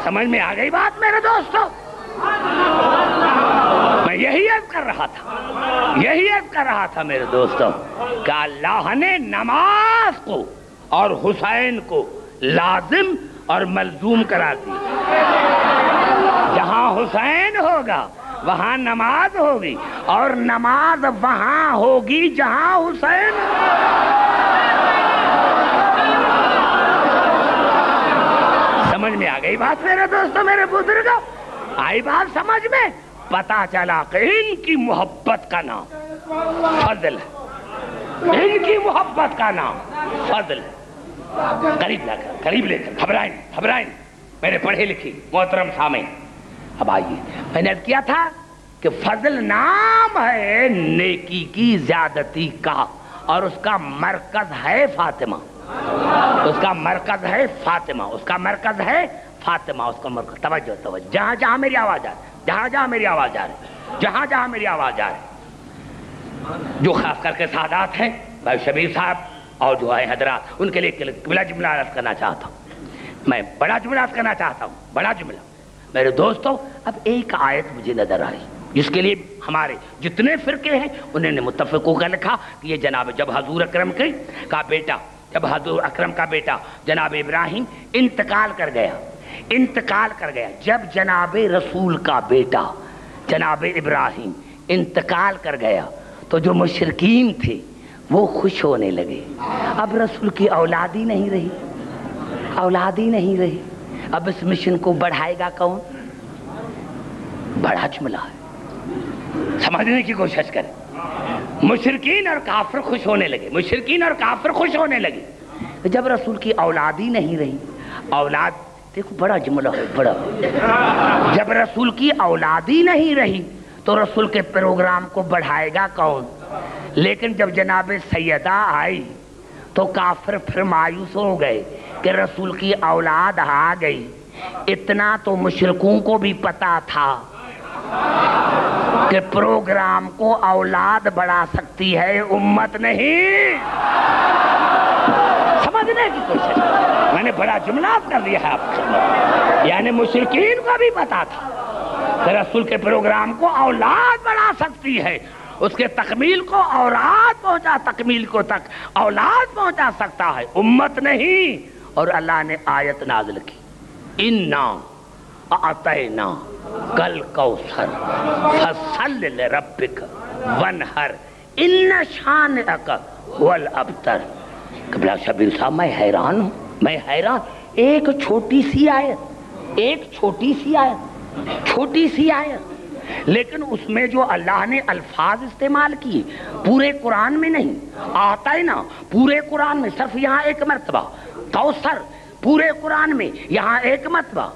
سمجھ میں آ گئی بات میرے دوستو؟ میں یہی عرض کر رہا تھا میرے دوستو کہ اللہ نے نماز کو اور حسین کو لازم اور ملزوم کرا دی. جہاں حسین ہوگا وہاں نماز ہوگی، اور نماز وہاں ہوگی جہاں حسین. سمجھ میں آ گئی بات میرے دوستو میرے بزرگوں؟ آئی بات سمجھ میں؟ پتا چلا کہ ان کی محبت کا نام فضل ہے. ان کی محبت کا نام فضل ہے. قریب لے کر گھبرائیں میرے پڑھے لکھی محترم سامعین. اب آئیے، میں نے کیا تھا کہ فضل نام ہے نیکی کی زیادتی کا، اور اس کا مرکز ہے فاطمہ. اس کا مرکز ہے فاطمہ. اس کا مرکز ہے فاطمہ. اس کا مرکز. توجہ جہاں جہاں میری آواز آ رہی، جہاں میری آواز آ رہی، جو خاص کر کے سادات ہیں بھائی شبیر صاحب اور جو ہے حضرات، ان کے لیے بڑا جملہ عرض کرنا چاہتا ہوں. میں بڑا جملہ میرے دوستو. اب ایک آیت مجھے نظر آئی جس کے لیے ہمارے جتنے فرقے ہیں انہوں نے متفق ہو کر لکھا کہ یہ جب حضور اکرم کا بیٹا جناب ابراہیم انتقال کر گیا، جب جناب رسول کا بیٹا جناب ابراہیم انتقال کر گیا تو جو مشرکین تھے وہ خوش ہونے لگے. اب رسول کی اولاد ہی نہیں رہی. اب اس مشن کو بڑھائے گا کون؟ بڑا جملہ ہے، سمجھنے کی کوشش کریں. مشرکین اور کافر خوش ہونے لگے. جب رسول کی اولاد ہی نہیں رہی، اولاد دیکھو بڑا جملہ ہے بڑا. جب رسول کی اولاد ہی نہیں رہی تو رسول کے پروگرام کو بڑھائے گا کون؟ لیکن جب جناب سیدہ آئی تو کافر پھر مایوس ہو گئے کہ رسول کی اولاد آ گئی. اتنا تو مشرکوں کو بھی پتا تھا کہ پروگرام کو اولاد بڑھا سکتی ہے، امت نہیں. سمجھنے کی کوشش، میں نے بڑا جملہ کر دیا ہے آپ کو. یعنی مشرکین کو بھی پتا تھا کہ رسول کے پروگرام کو اولاد بڑھا سکتی ہے، اس کے تکمیل کو اولاد پہنچا سکتا ہے، امت نہیں. اور اللہ نے آیت نازل کی، اِنَّا أَعْطَيْنَاكَ الْكَوْثَرَ فَصَلِّ لِرَبِّكَ وَانْحَرْ إِنَّ شَانِئَكَ هُوَ الْأَبْتَرُ. قبلہ شبیر صاحب میں حیران ہوں. ایک چھوٹی سی آیت، لیکن اس میں جو اللہ نے الفاظ استعمال کیے پورے قرآن میں نہیں. آتا ہے نا پورے قرآن میں صرف یہاں ایک مرتبہ. کوثر پورے قرآن میں یہاں ایک مرتبہ.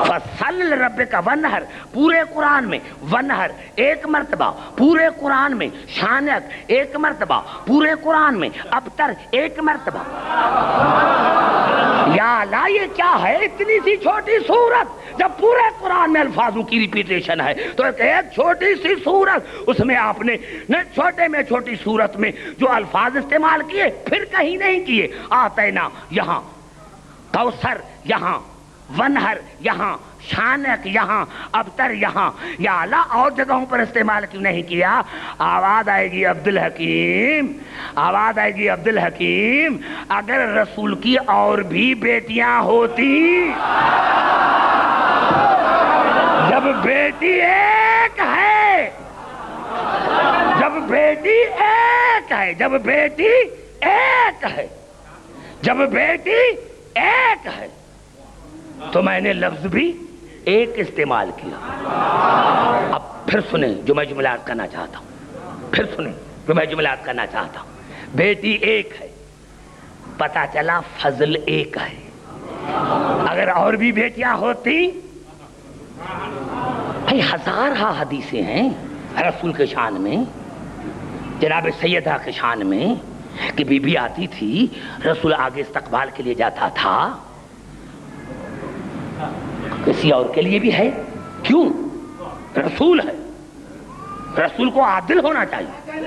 فصل لربک ونہر پورے قرآن میں ونہر ایک مرتبہ. پورے قرآن میں شانک ایک مرتبہ. پورے قرآن میں ابتر ایک مرتبہ. یا اللہ یہ کیا ہے اتنی سی چھوٹی سورت؟ جب پورے قرآن میں الفاظوں کی ریپیٹیشن ہے تو ایک چھوٹی سی سورت، اس میں آپ نے چھوٹی سورت میں جو الفاظ استعمال کیے پھر کہیں نہیں کیے. آتینا یہاں، کوثر یہاں، ونہر یہاں، شانک یہاں، ابتر یہاں. یا اللہ اور جگہوں پر استعمال کیوں نہیں کیا؟ آواز آئے گی عبدالحکیم، اگر رسول کی اور بھی بیٹیاں ہوتی. جب بیٹی ایک ہے، تو میں نے لفظ بھی ایک استعمال کیا. اب پھر سنیں جو میں جملات کرنا چاہتا ہوں. بیٹی ایک ہے، پتا چلا فضل ایک ہے. اگر اور بھی بیٹیاں ہوتی، بھائی ہزارہ حدیثیں ہیں رسول کے شان میں، جناب سیدہ کے شان میں، کہ بی بی آتی تھی، رسول آگے استقبال کے لیے جاتا تھا. کسی اور کے لیے بھی ہے، کیوں؟ رسول ہے، رسول کو عادل ہونا چاہیے.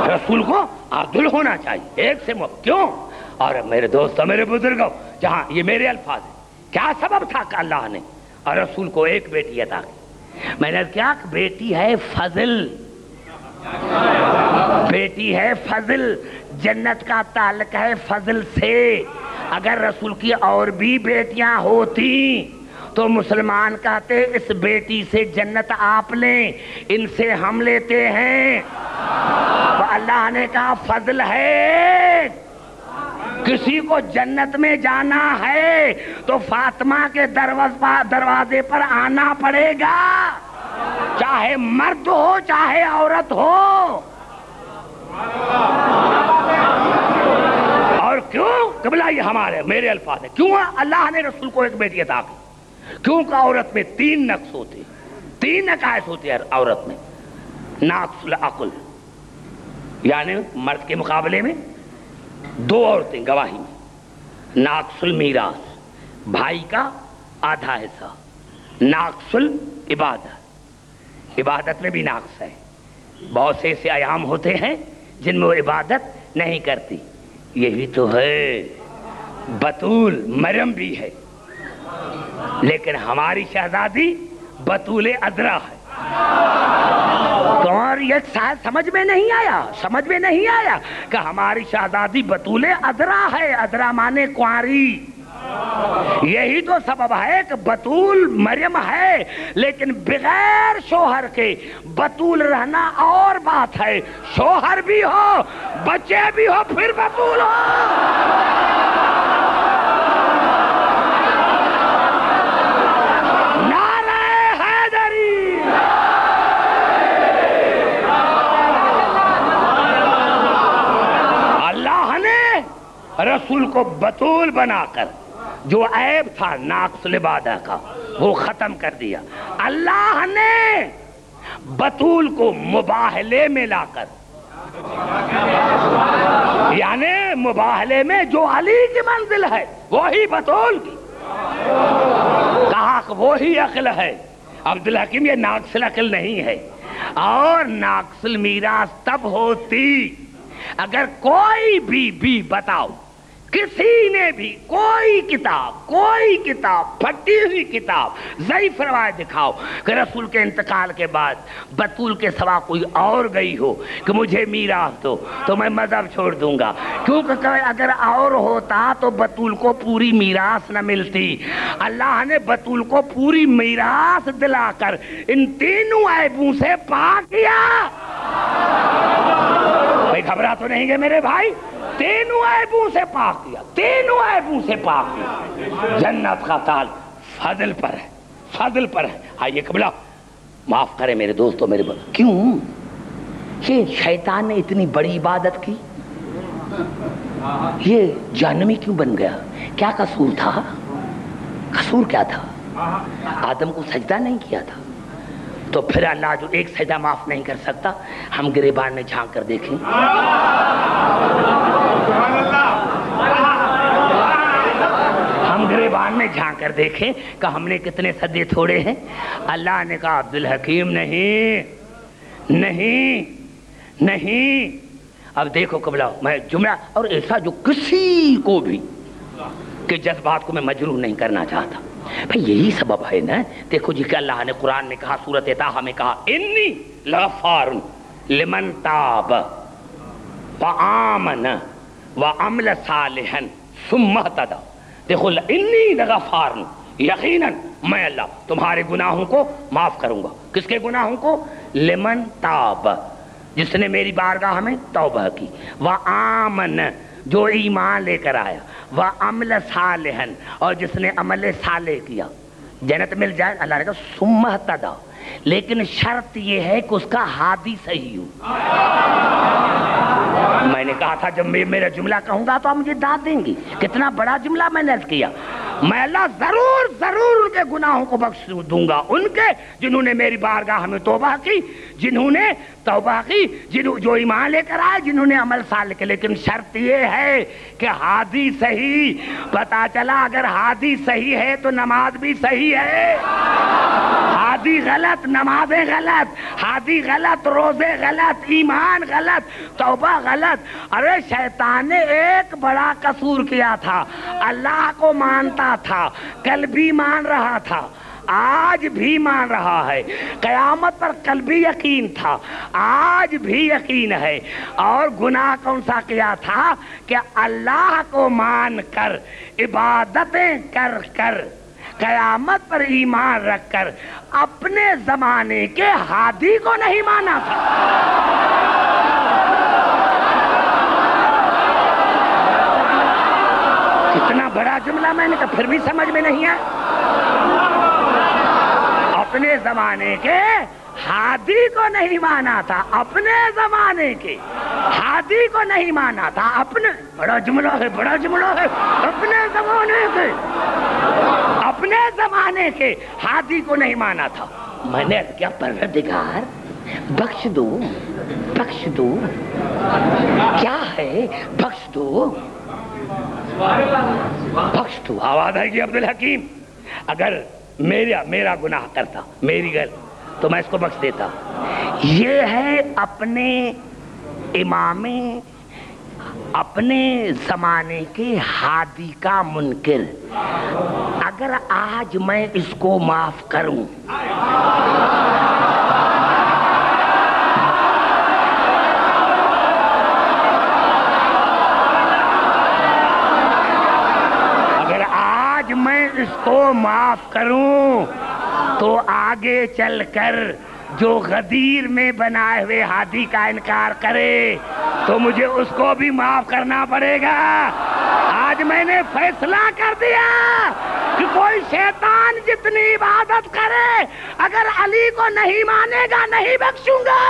رسول کو عادل ہونا چاہیے. ایک سے کیوں؟ اور میرے دوستوں میرے بزرگوں جہاں یہ میرے الفاظ ہیں، کیا سبب تھا کہ اللہ نے اور رسول کو ایک بیٹی عطا کی؟ میں نے کیا بیٹی ہے فضل، بیٹی ہے فضل، جنت کا تعلق ہے فضل سے۔ اگر رسول کی اور بھی بیٹیاں ہوتی تو مسلمان کہتے اس بیٹی سے جنت آپ لیں، ان سے ہم لیتے ہیں۔ تو اللہ نے کہا فضل ہے، کسی کو جنت میں جانا ہے تو فاطمہ کے دروازے پر آنا پڑے گا، چاہے مرد ہو چاہے عورت ہو۔ اور کیوں قبلہ یہ ہمارے میرے الفاظ ہیں، کیوں اللہ نے رسول کو ایک بیٹی عطا کی؟ کیونکہ عورت میں 3 نقص ہوتے، 3 نقائص ہوتے ہیں عورت میں۔ ناقص العقل، یعنی مرد کے مقابلے میں 2 عورتیں گواہی میں۔ ناقص المیراث، بھائی کا آدھا حصہ۔ ناقص العبادت، عبادت میں بھی ناقص ہے، بہت سے ایسے ایام ہوتے ہیں جن میں وہ عبادت نہیں کرتی۔ یہی تو ہے بطول، مریم بھی ہے، لیکن ہماری شہزادی بطول عذرا ہے۔ اور یہ سمجھ میں نہیں آیا، سمجھ میں نہیں آیا کہ ہماری شہزادی بطول عذرا ہے، عذرا مانے کنواری۔ یہی تو سبب ہے کہ بطول مریم ہے، لیکن بغیر شوہر کے بطول رہنا اور بات ہے، شوہر بھی ہو بچے بھی ہو پھر بطول ہو۔ رسول کو بطول بنا کر جو عیب تھا ناقص العبادہ کا وہ ختم کر دیا۔ اللہ نے بطول کو مباہلے میں لا کر، یعنی مباہلے میں جو علی کی منزل ہے وہی بطول کی، کہا کہ وہی عقل ہے۔ عبدالحکیم یہ ناقص العقل نہیں ہے۔ اور ناقص المیراث تب ہوتی اگر کوئی بھی بتاؤ، کسی نے بھی کوئی کتاب پھٹی ہوئی کتاب ضعیف روایت دکھاؤ کہ رسول کے انتقال کے بعد بطول کے سوا کوئی اور گئی ہو کہ مجھے میراث دو، تو میں مذہب چھوڑ دوں گا، کیونکہ اگر اور ہوتا تو بطول کو پوری میراث نہ ملتی۔ اللہ نے بطول کو پوری میراث دلا کر ان 3 عیبوں سے پاک کیا۔ بھائی گھبرا تو نہیں گے میرے بھائی؟ 3 عیبوں سے پاک کیا، 3 عیبوں سے پاک کیا۔ جنت کا تاج فضل پر ہے، فضل پر ہے۔ آئیے قبلہ معاف کرے میرے دوستوں میرے کیوں یہ شیطان نے اتنی بڑی عبادت کی؟ یہ جہنمی کیوں بن گیا؟ کیا قصور تھا؟ قصور کیا تھا؟ آدم کو سجدہ نہیں کیا تھا، تو پھر اللہ جو ایک سجدہ معاف نہیں کر سکتا؟ ہم گریبان میں جھانک کر دیکھیں، ہم گریبان میں جھانک کر دیکھیں کہ ہم نے کتنے سجدے چھوڑے ہیں۔ اللہ نے کہا عبدالحکیم نہیں۔ اب دیکھو قبلہ میں جملہ اور ایسا جو کسی کو بھی کہ جذبات کو میں مجروح نہیں کرنا چاہتا۔ بھئی یہی سبب ہے نا، دیکھو جی کہ اللہ نے قرآن میں کہا، سورۃ طٰہٰ میں کہا انی لغفار لمن تاب وآمن وعمل صالحا ثم اہتدی۔ دیکھو انی لغفار، یقیناً میں اللہ تمہارے گناہوں کو معاف کروں گا۔ کس کے گناہوں کو؟ لمن تاب، جس نے میری بارگاہ میں توبہ کی، وآمن، جو ایمان لے کر آیا، وعمل صالحا، اور جس نے عمل صالح کیا، جنت مل جائے۔ اللہ نے کہا ثم اہتدی، لیکن شرط یہ ہے کہ اس کا ہادی صحیح ہو۔ میں نے کہا تھا جب میں میرا جملہ کہوں گا تو آپ مجھے داد دیں گی، کتنا بڑا جملہ میں نے عرض کیا۔ میں اللہ ضرور ضرور ان کے گناہوں کو بخش دوں گا، ان کے جنہوں نے میری بارگاہ میں توبہ کی، جنہوں نے توبہ کی، جو ایمان لے کر آئے، جنہوں نے عمل صالح کے. لیکن شرط یہ ہے کہ ہادی صحیح. پتا چلا اگر ہادی صحیح ہے تو نماز بھی صحیح ہے، ہادی غلط نمازیں غلط، ہادی غلط روزے غلط، ایمان غلط، توبہ غلط. ارے شیطان نے ایک بڑا قصور کیا تھا، اللہ کو مانتا تھا، کل بھی مان رہا تھا، آج بھی مان رہا ہے، قیامت پر کل بھی یقین تھا، آج بھی یقین ہے. اور گناہ کون سا کیا تھا کہ اللہ کو مان کر عبادتیں کر کر قیامت پر ایمان رکھ کر اپنے زمانے کے ہادی کو نہیں مانا تھا. کتنا بڑا جملہ میں نے کہا، پھر بھی سمجھ میں نہیں ہے. اپنے زمانے کے ہادی کو نہیں مانا تھا، اپنے زمانے کے ہادی کو نہیں مانا تھا. اپنے بڑا جملہ ہے، بڑا جملہ ہے. اپنے زمانے کے، اپنے زمانے کے ہادی کو نہیں مانا تھا. میں نے کیا پروردگار بخش دو، بخش دو، کیا ہے بخش دو، بخش دو. آواز آئے گی عبدالحکیم. اگر میرا گناہ کرتا، میری غلط، تو میں اس کو بخش دیتا. یہ ہے اپنے امام، اپنے زمانے کے ہادی کا منکر. اگر آج میں اس کو معاف کروں، میں اس کو معاف کروں تو آگے چل کر جو غدیر میں بنائے ہوئے ہادی کا انکار کرے تو مجھے اس کو بھی معاف کرنا پڑے گا. آج میں نے فیصلہ کر دیا کہ کوئی شیطان جتنی عبادت کرے اگر علی کو نہیں مانے گا نہیں بخشوں گا.